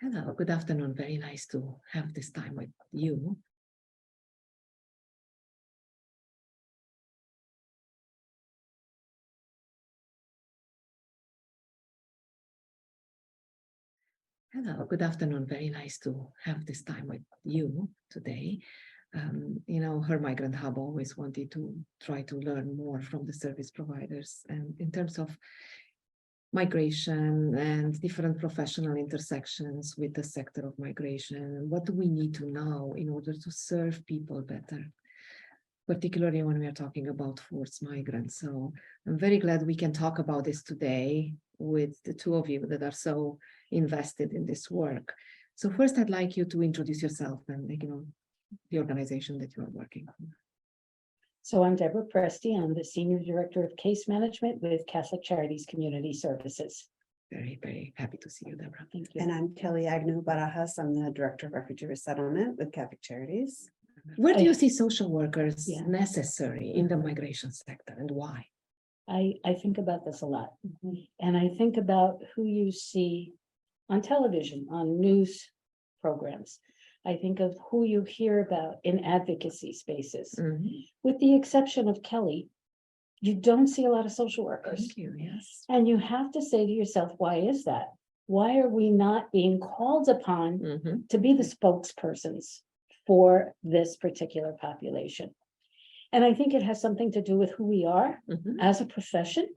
Hello, good afternoon. Very nice to have this time with you. Hello, good afternoon. Very nice to have this time with you today. Her Migrant Hub always wanted to try to learn more from the service providers, and in terms of migration and different professional intersections with the sector of migration. What do we need to know in order to serve people better, particularly when we are talking about forced migrants? So I'm very glad we can talk about this today with the two of you that are so invested in this work. So first, I'd like you to introduce yourself and the organization that you are working for. So I'm Deborah Presti. I'm the Senior Director of Case Management with Catholic Charities Community Services. Very, very happy to see you, Deborah. Thank you. And I'm Kelly Agnew Barajas. I'm the Director of Refugee Resettlement with Catholic Charities. Where do you see social workers Yeah. necessary in the migration sector, and why? I think about this a lot. And I think about who you see on television, on news programs. I think of who you hear about in advocacy spaces. With the exception of Kelly, you don't see a lot of social workers. Thank you, yes. And you have to say to yourself, why is that? Why are we not being called upon to be the spokespersons for this particular population? And I think it has something to do with who we are as a profession.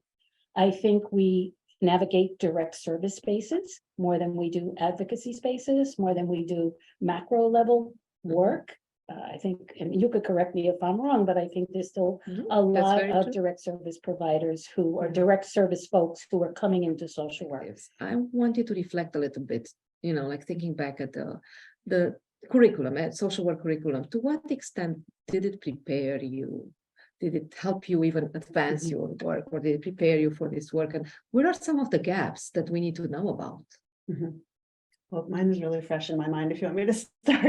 I think we navigate direct service spaces more than we do advocacy spaces, more than we do macro level work. I think, and you could correct me if I'm wrong, but I think there's still a lot of direct service providers who are direct service folks who are coming into social work. I wanted to reflect a little bit, like thinking back at the curriculum, at social work curriculum. To what extent did it prepare you? Did it help you even advance your work, or did it prepare you for this work? And what are some of the gaps that we need to know about? Well, mine is really fresh in my mind if you want me to start.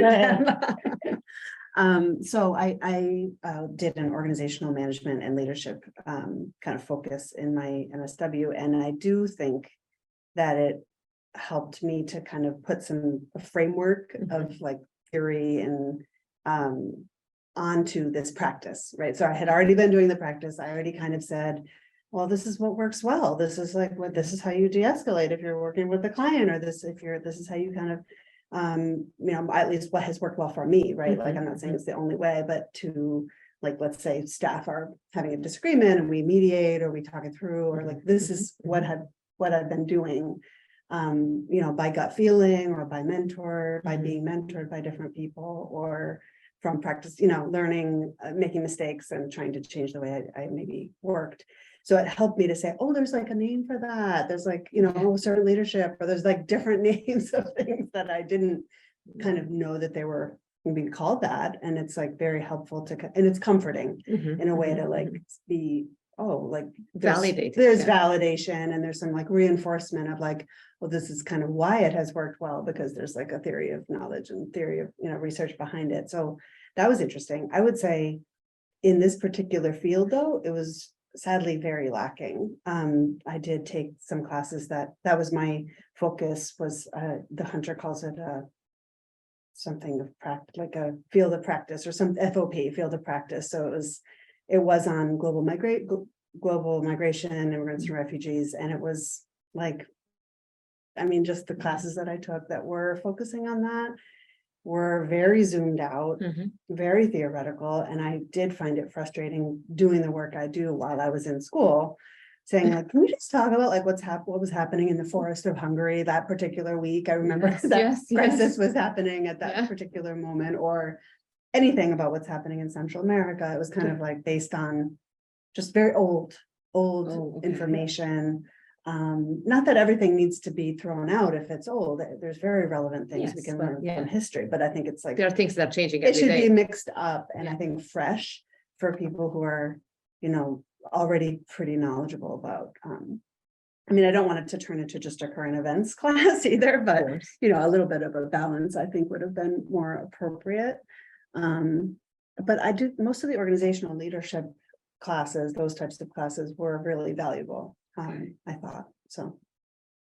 So I did an organizational management and leadership kind of focus in my MSW, and I do think that it helped me to kind of put a framework of like theory and onto this practice, right? So I had already been doing the practice. I already kind of said, well, this is what works well. This is like this is how you de-escalate if you're working with a client, or this is how you kind of at least what has worked well for me, right? Like, I'm not saying it's the only way, but to, like, let's say staff are having a disagreement and we mediate or we talk it through, or like, this is what I've been doing, by gut feeling, or by by being mentored by different people, or from practice, learning, making mistakes and trying to change the way I maybe worked. So it helped me to say, oh, there's like a name for that. There's like, certain leadership, or there's like different names of things that I didn't kind of know that they were being called that. And it's like very helpful and it's comforting in a way to like be, Validated. There's validation, and there's some like reinforcement of like, well, this is kind of why it has worked well, because there's like a theory of knowledge and theory of, research behind it. So that was interesting. I would say in this particular field, though, it was sadly very lacking. I did take some classes that was my focus, was the Hunter calls it something of practice, like a field of practice, or some FOP, field of practice. So it was on global migration, immigrants and refugees, and it was like, just the classes that I took that were focusing on that were very zoomed out, very theoretical. And I did find it frustrating doing the work I do while I was in school, saying like, can we just talk about like what was happening in the forest of Hungary that particular week? I remember that crisis was happening at that particular moment, or anything about what's happening in Central America. It was kind of like based on just very old information. Not that everything needs to be thrown out if it's old. There's very relevant things we can learn from history, but I think it's like there are things that are changing. It should be mixed up, and I think fresh for people who are, already pretty knowledgeable about. I don't want it to turn into just a current events class either, but a little bit of a balance I think would have been more appropriate. But I do most of the organizational leadership classes, those types of classes were really valuable. I thought so.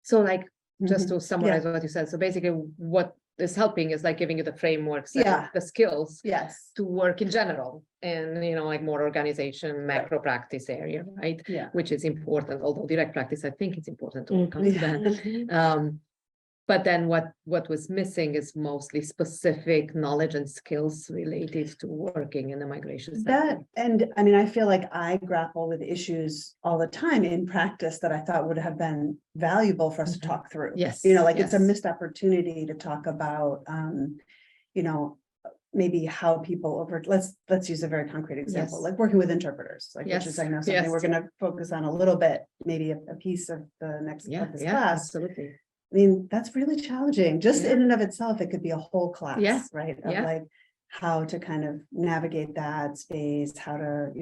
So like just to summarize what you said. So basically what is helping is like giving you the frameworks, and Yeah. the skills Yes. to work in general, and like more organization, macro practice area, right? Yeah. Which is important, although direct practice, I think it's important to come to that. Mhm. But then what was missing is mostly specific knowledge and skills related to working in the migration sector. That, and I mean, I feel like I grapple with issues all the time in practice that I thought would have been valuable for us to talk through. Yes, Like it's a yes. missed opportunity to talk about, maybe how people let's use a very concrete example, Yes. like working with interpreters, like, which is, Yes, I know, something yes. we're gonna focus on a little bit, maybe a piece of the next, Yeah, of this yeah, class. absolutely. I mean, that's really challenging, just Yeah. in and of itself, it could be a whole class, Yeah, right? Of yeah. like, how to kind of navigate that space, how to,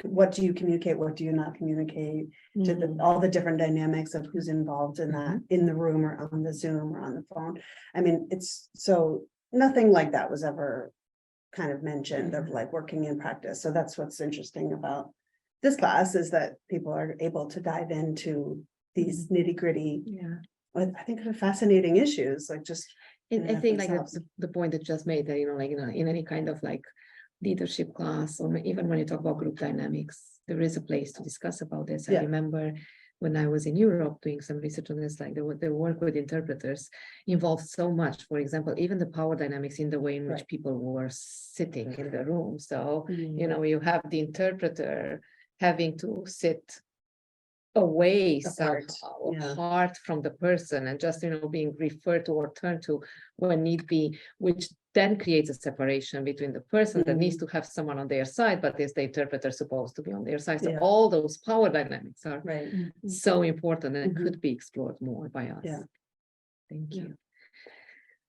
what do you communicate, what do you not communicate, to Mhm. all the different dynamics of who's involved in that, in the room or on the Zoom or on the phone. I mean, it's so, nothing like that was ever kind of mentioned of like working in practice. So that's what's interesting about this class, is that people are able to dive into these nitty gritty, Yeah. I think are fascinating issues, like just. in And and I of think like themselves. the point that you just made, that like in any kind of like leadership class, or even when you talk about group dynamics, there is a place to discuss about this. I Yeah. remember when I was in Europe doing some research on this, like the work with interpreters involved so much. For example, even the power dynamics in the way in which Right. people were sitting in the room. So Mhm. you have the interpreter having to sit away Apart, somehow, yeah. apart from the person, and just being referred to or turned to when need be, which then creates a separation between the person that needs to have someone on their side, but is the interpreter supposed to be on their side? So Yeah. all those power dynamics are Right. so important, and Mhm. could be explored more by us. Yeah. Thank Yeah. you.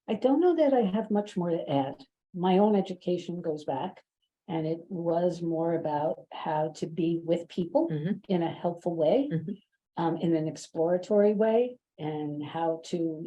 I don't know that I have much more to add. My own education goes back, and it was more about how to be with people Mhm. in a helpful way, Mhm. in an exploratory way, and how to,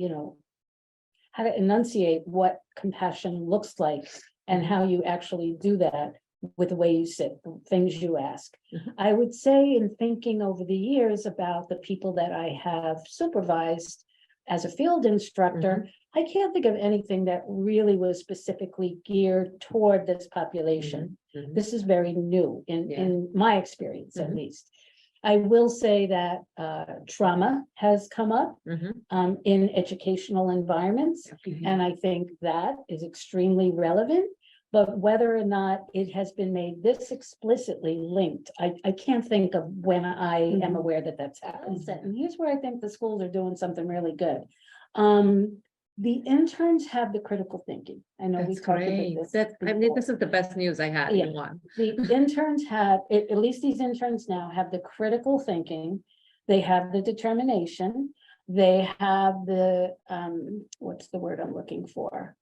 how to enunciate what compassion looks like, and how you actually do that with the way you sit, the things you ask. Mhm. I would say, in thinking over the years about the people that I have supervised as a field instructor, I can't think of anything that really was specifically geared toward this population. Mhm. This is very new Yeah. in my experience, at Mhm. least. I will say that trauma has come up Mhm. in educational environments, and I think that is extremely relevant. But whether or not it has been made this explicitly linked, I can't think of when I am aware that that's happened. And here's where I think the schools are doing something really good. The interns have the critical thinking. I know we That's talked great. about this. I mean, before. this is the best news I had Yeah. in one. The interns have, at least these interns now have the critical thinking, they have the determination, they have the, what's the word I'm looking for?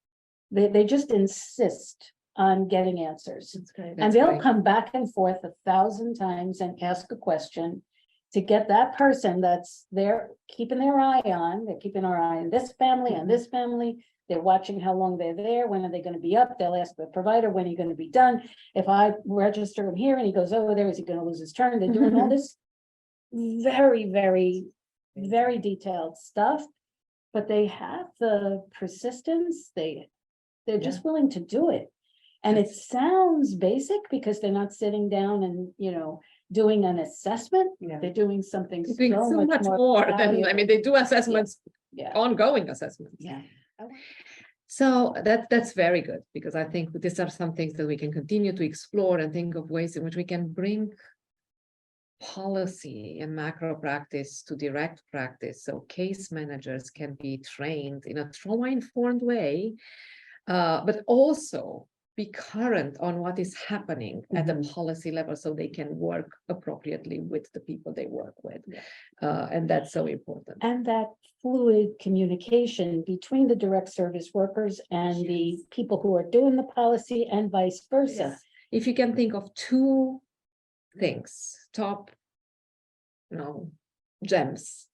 They just insist on getting answers. That's great. And That's they'll great. come back and forth 1,000 times and ask a question to get that person that's there, keeping their eye on, they're keeping our eye on this family, on this family. They're watching how long they're there, when are they going to be up? They'll ask the provider, when are you going to be done? If I register him here and he goes over there, is he going to lose his turn? They're doing all this very, very, very detailed stuff, but they have the persistence. They're just willing to do it. And it sounds basic because they're not sitting down and, doing an assessment. Yeah. They're doing something You're doing so much more more than, valuable. they do assessments, Yeah, ongoing assessments. yeah. So that's very good, because I think these are some things that we can continue to explore and think of ways in which we can bring policy and macro practice to direct practice, so case managers can be trained in a trauma-informed way, but also be current on what is happening at the policy level, so they can work appropriately with the people they work with. And that's so important. And that fluid communication between the direct service workers and the people who are doing the policy, and vice versa. Yes. If you can think of two things, top, gems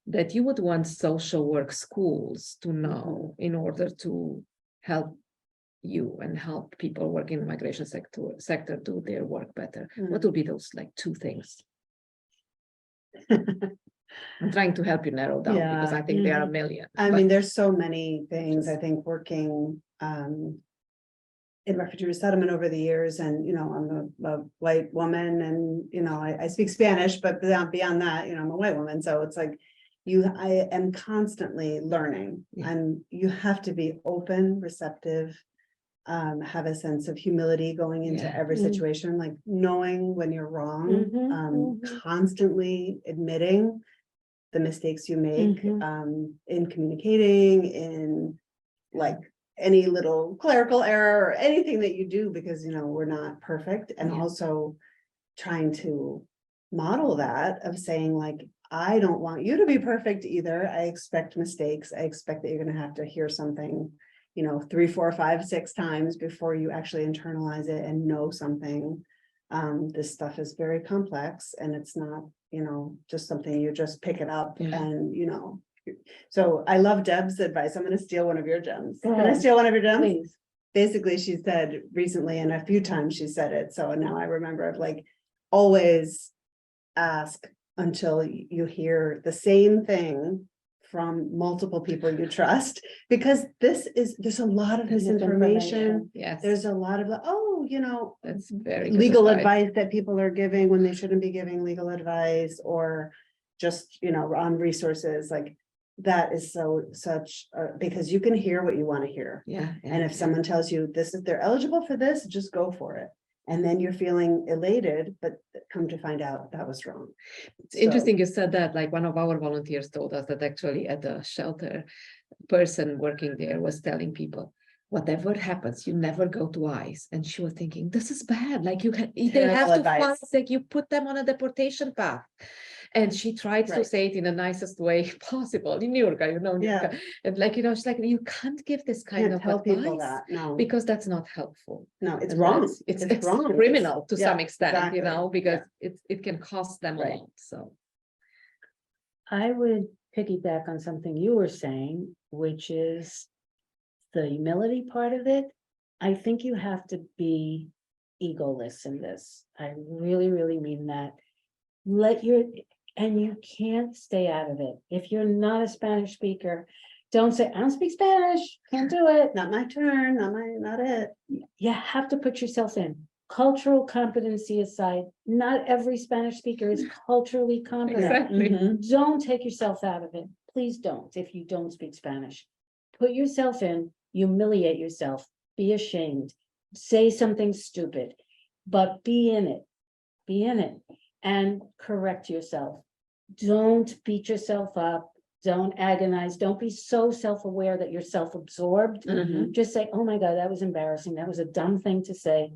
that you would want social work schools to know in order to help you and help people work in the migration sector do their work better, what would be those like two things? I'm trying to help you narrow down because Yeah. I think there are a million. I but- mean, there's so many things, I think, working in refugee resettlement over the years, and, you know, I'm a white woman, and, you know, I speak Spanish, but beyond that, you know, I'm a white woman, so it's like, I am constantly learning, Yeah. and you have to be open, receptive, have a sense of humility going into Yeah. every Mm. situation, like knowing when you're wrong, Mhm, mhm. constantly admitting the mistakes you make, Mhm. in communicating, in like any little clerical error or anything that you do, because, you know, we're not perfect, and Yeah. also trying to model that of saying, like, I don't want you to be perfect either. I expect mistakes. I expect that you're gonna have to hear something, you know, 3, 4, 5, 6 times before you actually internalize it and know something. This stuff is very complex, and it's not, you know, just something you just pick it up Yeah. and, you know. So I love Deb's advice. I'm gonna steal one of your gems. Go Can I ahead. steal one of your gems? Please. Basically, she said recently, and a few times she said it, so now I remember, like, always ask until you hear the same thing from multiple people you trust, because there's a lot of misinformation. Yes, There's a lot of, oh, you know, that's very good legal advice that people are giving when they shouldn't be giving legal advice, or just, you know, on resources, like, that is such, because you can hear what you want to hear. Yeah. And if someone tells you this is, they're eligible for this, just go for it. And then you're feeling elated, but come to find out that was wrong. It's interesting you said that, like one of our volunteers told us that actually at the shelter, person working there was telling people, whatever happens, you never go to ICE. And she was thinking, this is bad. Like they Terrible have to advice. fight, like you put them on a deportation path. And she tried to Right. say it in the nicest way possible in New York, you know, New Yeah. York. And like, you know, she's like, you can't give this kind Can't of tell people advice that, no, because that's not helpful. no, it's And wrong. that's- It's wrong. criminal to Yeah, some extent, exactly. you know, because it can cost them Right. a lot. So I would piggyback on something you were saying, which is the humility part of it. I think you have to be egoless in this. I really, really mean that. And you can't stay out of it. If you're not a Spanish speaker, don't say, I don't speak Spanish, can't do it. Not my turn, not it. You have to put yourself in. Cultural competency aside, not every Spanish speaker is culturally competent. exactly. Mhm. Don't take yourself out of it. Please don't, if you don't speak Spanish. Put yourself in, humiliate yourself, be ashamed, say something stupid, but be in it. Be in it and correct yourself. Don't beat yourself up. Don't agonize. Don't be so self-aware that you're self-absorbed. Mhm. Just say, oh my God, that was embarrassing. That was a dumb thing to say.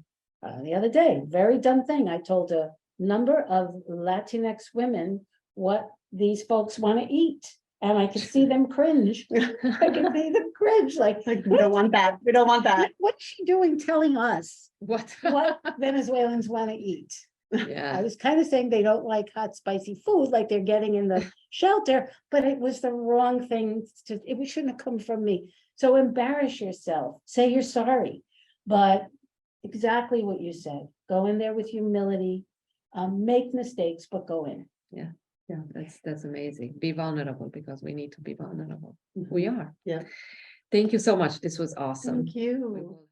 The other day, very dumb thing. I told a number of Latinx women what these folks want to eat. And I could see them cringe. I could see them cringe, like, Like, we don't want that, we don't want that. what's she doing telling us What? what Venezuelans want to eat? I Yeah. was kind of saying they don't like hot, spicy food like they're getting in the shelter, but it was the wrong thing it shouldn't have come from me. So embarrass yourself, say you're sorry, but exactly what you said, go in there with humility, make mistakes, but go in. Yeah, that's amazing. Be vulnerable because we need to be vulnerable. We are. Yeah. Thank you so much. This was awesome. Thank you. We will-